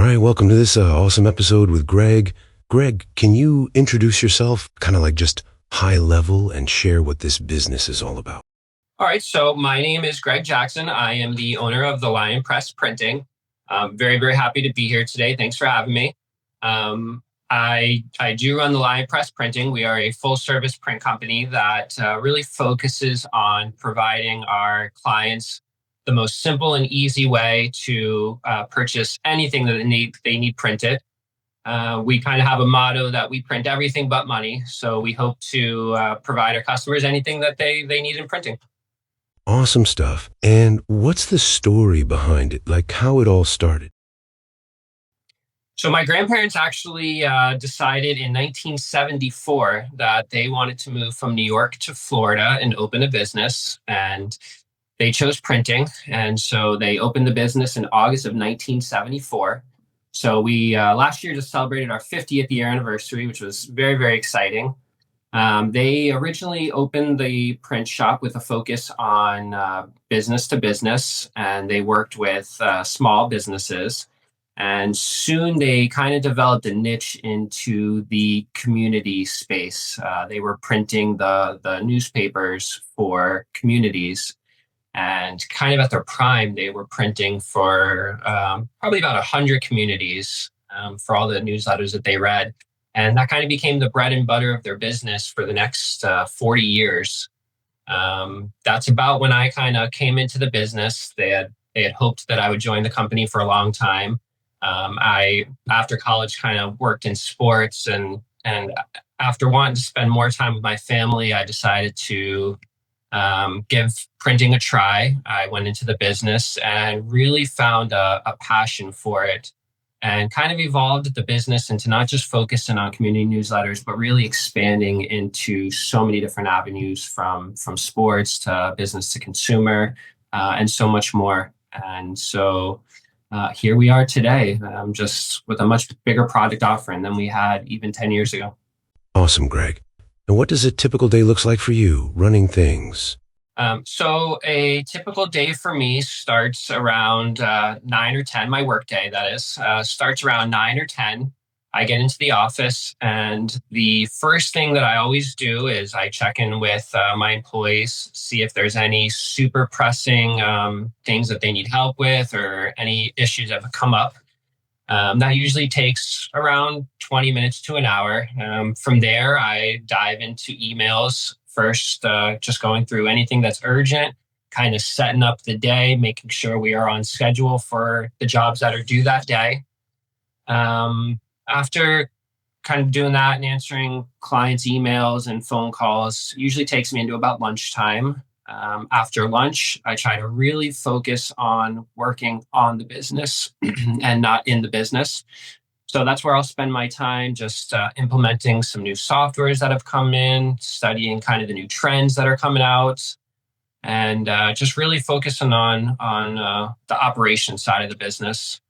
right, welcome to this awesome episode with Greg. Greg, can you introduce yourself kind of like just high level and share what this business is all about? All right, so my name is Greg Jackson. I am the owner of the Lionpress Printing. I'm very, very happy to be here today. Thanks for having me. I do run the Lionpress Printing. We are a full service print company that really focuses on providing our clients the most simple and easy way to purchase anything that they need printed. We kind of have a motto that we print everything but money. So we hope to provide our customers anything that they need in printing. Awesome stuff. And what's the story behind it? Like how it all started? So my grandparents actually decided in 1974 that they wanted to move from New York to Florida and open a business. And they chose printing. And so they opened the business in August of 1974. So we last year just celebrated our 50th year anniversary, which was very, very exciting. They originally opened the print shop with a focus on business to business, and they worked with small businesses. And soon they kind of developed a niche into the community space. They were printing the newspapers for communities. And kind of at their prime, they were printing for probably about 100 communities for all the newsletters that they read. And that kind of became the bread and butter of their business for the next 40 years. That's about when I kind of came into the business. They had hoped that I would join the company for a long time. I, after college, kind of worked in sports, and after wanting to spend more time with my family, I decided to give printing a try. I went into the business and really found a passion for it, and kind of evolved the business into not just focusing on community newsletters, but really expanding into so many different avenues from sports to business to consumer, and so much more. And so here we are today, just with a much bigger product offering than we had even 10 years ago. Awesome, Greg. And what does a typical day looks like for you running things? So a typical day for me starts around 9 or 10, my work day, that is, starts around 9 or 10. I get into the office, and the first thing that I always do is I check in with my employees, see if there's any super pressing things that they need help with or any issues that have come up. That usually takes around 20 minutes to an hour. From there, I dive into emails first, just going through anything that's urgent, kind of setting up the day, making sure we are on schedule for the jobs that are due that day. After kind of doing that and answering clients' emails and phone calls, usually takes me into about lunchtime. After lunch, I try to really focus on working on the business and not in the business. So that's where I'll spend my time, just implementing some new softwares that have come in, studying kind of the new trends that are coming out, and just really focusing on the operations side of the business.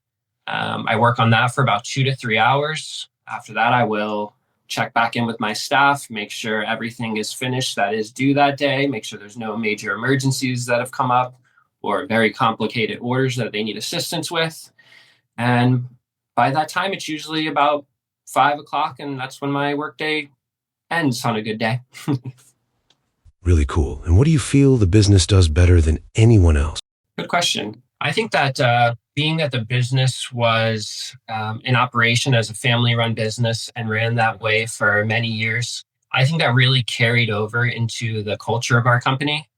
I work on that for about 2 to 3 hours. After that, I will check back in with my staff, make sure everything is finished that is due that day, make sure there's no major emergencies that have come up or very complicated orders that they need assistance with. And by that time, it's usually about 5 o'clock, and that's when my workday ends on a good day. Really cool. And what do you feel the business does better than anyone else? Good question. I think that being that the business was in operation as a family-run business and ran that way for many years, I think that really carried over into the culture of our company.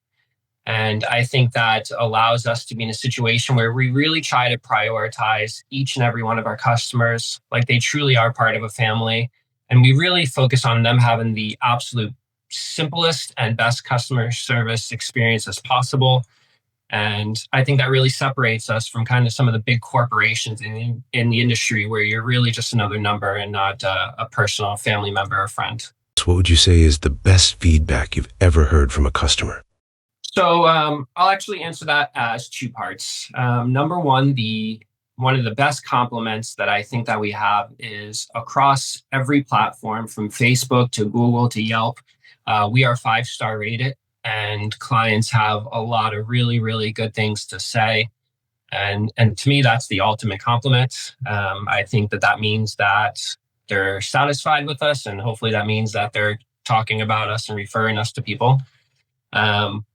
And I think that allows us to be in a situation where we really try to prioritize each and every one of our customers like they truly are part of a family. And we really focus on them having the absolute simplest and best customer service experience as possible. And I think that really separates us from kind of some of the big corporations in the industry where you're really just another number and not a personal family member or friend. So what would you say is the best feedback you've ever heard from a customer? So I'll actually answer that as two parts. Number one, one of the best compliments that I think that we have is across every platform from Facebook to Google to Yelp, we are 5-star rated, and clients have a lot of really, really good things to say. And to me, that's the ultimate compliment. I think that that means that they're satisfied with us, and hopefully that means that they're talking about us and referring us to people.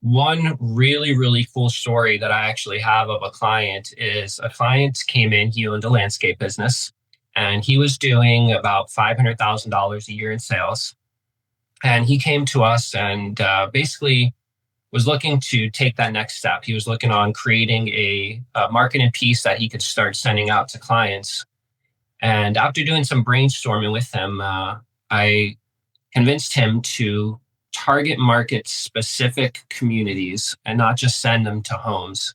One really, really cool story that I actually have of a client is a client came in, he owned a landscape business, and he was doing about $500,000 a year in sales. And he came to us and basically was looking to take that next step. He was looking on creating a marketing piece that he could start sending out to clients. And after doing some brainstorming with him, I convinced him to target market specific communities and not just send them to homes.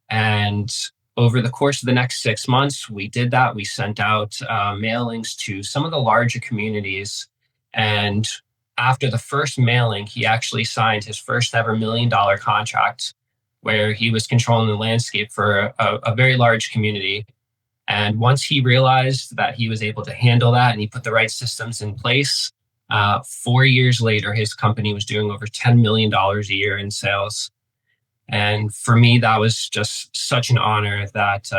And over the course of the next 6 months, we did that. We sent out mailings to some of the larger communities. And after the first mailing, he actually signed his first ever $1 million contract where he was controlling the landscape for a very large community. And once he realized that he was able to handle that and he put the right systems in place, 4 years later, his company was doing over $10 million a year in sales. And for me, that was just such an honor that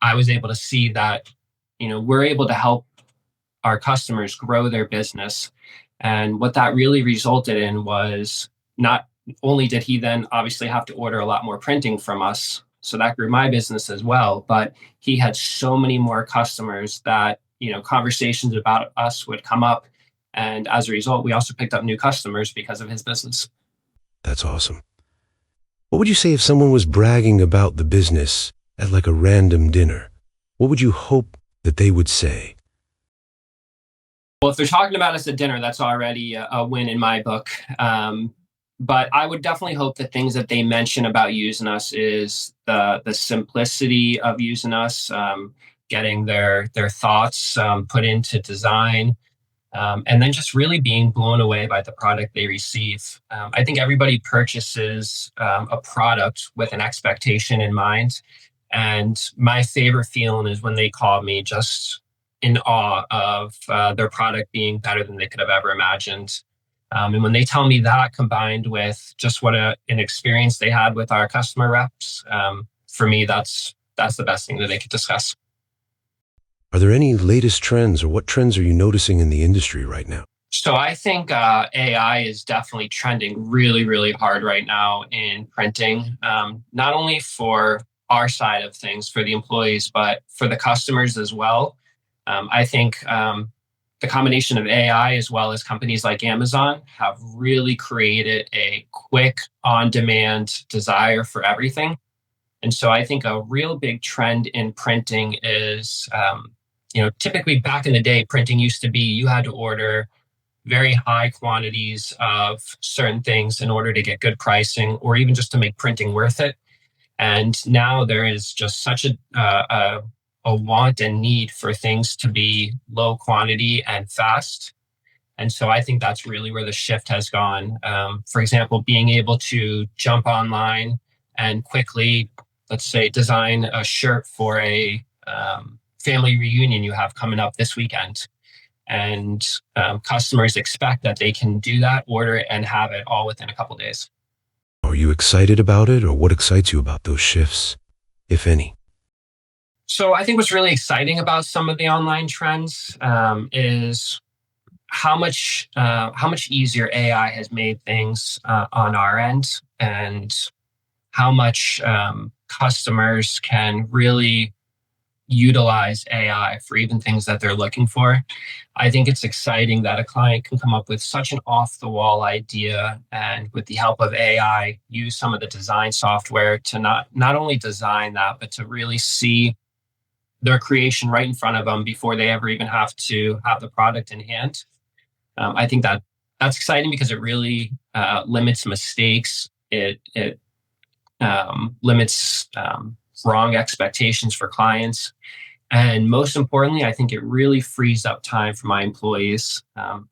I was able to see that, we're able to help our customers grow their business. And what that really resulted in was not only did he then obviously have to order a lot more printing from us, so that grew my business as well, but he had so many more customers that, conversations about us would come up. And as a result, we also picked up new customers because of his business. That's awesome. What would you say if someone was bragging about the business at like a random dinner? What would you hope that they would say? Well, if they're talking about us at dinner, that's already a win in my book. But I would definitely hope that things that they mention about using us is the simplicity of using us, getting their thoughts put into design, and then just really being blown away by the product they receive. I think everybody purchases a product with an expectation in mind. And my favorite feeling is when they call me just in awe of their product being better than they could have ever imagined. And when they tell me that combined with just what an experience they had with our customer reps, for me, that's the best thing that they could discuss. Are there any latest trends, or what trends are you noticing in the industry right now? So I think AI is definitely trending really, really hard right now in printing, not only for our side of things, for the employees, but for the customers as well. I think the combination of AI as well as companies like Amazon have really created a quick, on-demand desire for everything. And so I think a real big trend in printing is, typically back in the day, printing used to be you had to order very high quantities of certain things in order to get good pricing or even just to make printing worth it. And now there is just such a want and need for things to be low quantity and fast. And so I think that's really where the shift has gone. For example, being able to jump online and quickly, let's say, design a shirt for a family reunion you have coming up this weekend. And customers expect that they can do that, order it, and have it all within a couple of days. Are you excited about it, or what excites you about those shifts, if any? So I think what's really exciting about some of the online trends is how much easier AI has made things on our end, and how much customers can really utilize AI for even things that they're looking for. I think it's exciting that a client can come up with such an off-the-wall idea and with the help of AI, use some of the design software to not only design that, but to really see their creation right in front of them before they ever even have to have the product in hand. I think that's exciting because it really limits mistakes. It limits wrong expectations for clients. And most importantly, I think it really frees up time for my employees.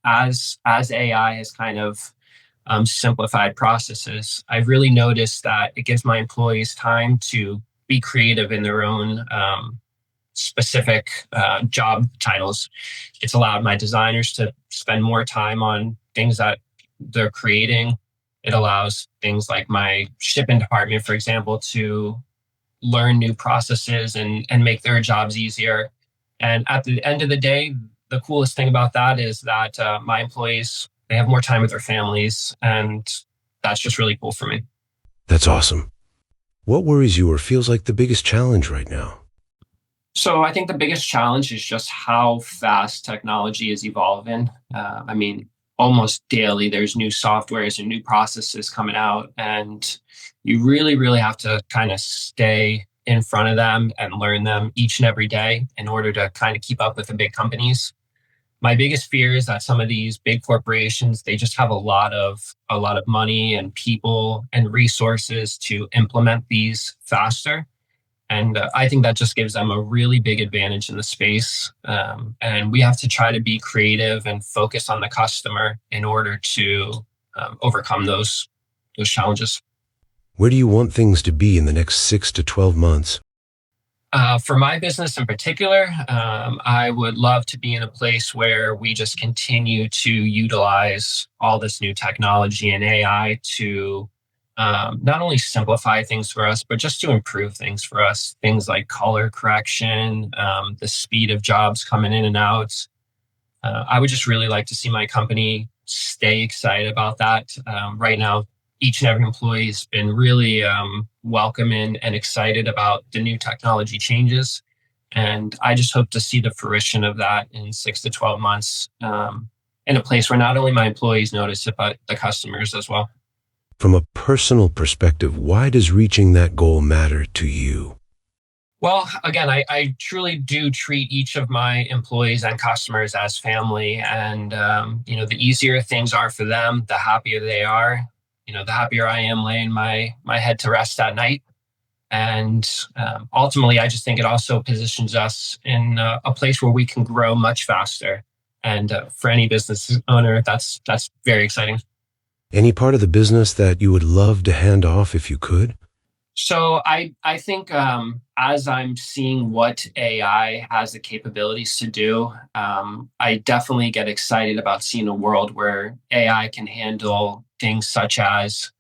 As AI has kind of simplified processes, I've really noticed that it gives my employees time to be creative in their own specific job titles. It's allowed my designers to spend more time on things that they're creating. It allows things like my shipping department, for example, to learn new processes and make their jobs easier. And at the end of the day, the coolest thing about that is that my employees, they have more time with their families, and that's just really cool for me. That's awesome. What worries you or feels like the biggest challenge right now? So I think the biggest challenge is just how fast technology is evolving. I mean, almost daily there's new softwares and new processes coming out, and you really, really have to kind of stay in front of them and learn them each and every day in order to kind of keep up with the big companies. My biggest fear is that some of these big corporations, they just have a lot of money and people and resources to implement these faster, and I think that just gives them a really big advantage in the space. And we have to try to be creative and focus on the customer in order to overcome those challenges. Where do you want things to be in the next 6 to 12 months? For my business in particular, I would love to be in a place where we just continue to utilize all this new technology and AI to not only simplify things for us, but just to improve things for us. Things like color correction, the speed of jobs coming in and out. I would just really like to see my company stay excited about that. Right now, each and every employee has been really welcoming and excited about the new technology changes. And I just hope to see the fruition of that in 6 to 12 months, in a place where not only my employees notice it, but the customers as well. From a personal perspective, why does reaching that goal matter to you? Well, again, I truly do treat each of my employees and customers as family. And, the easier things are for them, the happier they are. The happier I am laying my head to rest at night. And ultimately, I just think it also positions us in a place where we can grow much faster. And for any business owner, that's very exciting. Any part of the business that you would love to hand off if you could? So I think as I'm seeing what AI has the capabilities to do, I definitely get excited about seeing a world where AI can handle things such as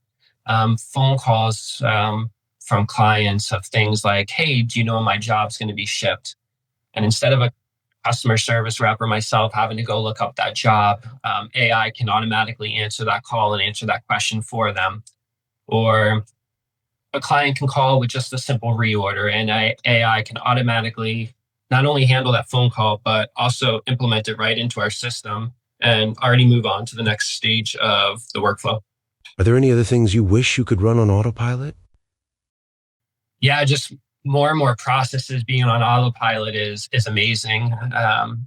phone calls from clients of things like, "Hey, do you know when my job's going to be shipped?" And instead of a customer service rep or myself having to go look up that job, AI can automatically answer that call and answer that question for them. Or a client can call with just a simple reorder, and AI can automatically not only handle that phone call, but also implement it right into our system and already move on to the next stage of the workflow. Are there any other things you wish you could run on autopilot? Yeah, just more and more processes being on autopilot is amazing.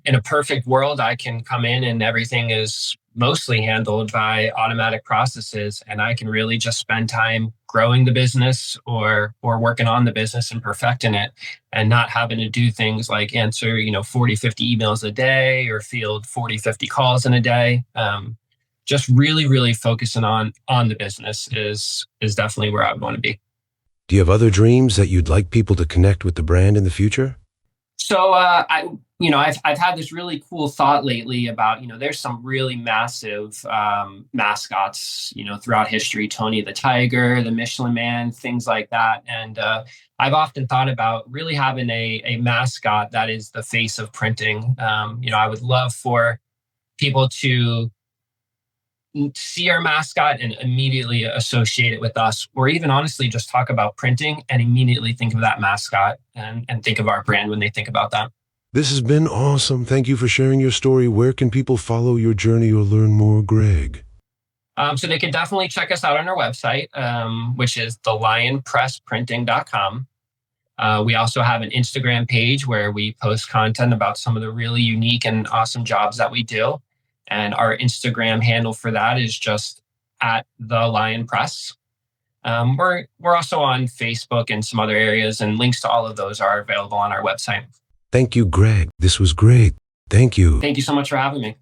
In a perfect world, I can come in and everything is mostly handled by automatic processes, and I can really just spend time growing the business or working on the business and perfecting it, and not having to do things like answer 40, 50 emails a day or field 40, 50 calls in a day. Just really, really focusing on the business is definitely where I would want to be. Do you have other dreams that you'd like people to connect with the brand in the future? So I've had this really cool thought lately about there's some really massive mascots throughout history, Tony the Tiger, the Michelin Man, things like that. And I've often thought about really having a mascot that is the face of printing. I would love for people to see our mascot and immediately associate it with us, or even honestly just talk about printing and immediately think of that mascot and think of our brand when they think about that. This has been awesome. Thank you for sharing your story. Where can people follow your journey or learn more, Greg? So they can definitely check us out on our website, which is the lionpressprinting.com. We also have an Instagram page where we post content about some of the really unique and awesome jobs that we do. And our Instagram handle for that is just at the Lion Press. We're also on Facebook and some other areas, and links to all of those are available on our website. Thank you, Greg. This was great. Thank you. Thank you so much for having me.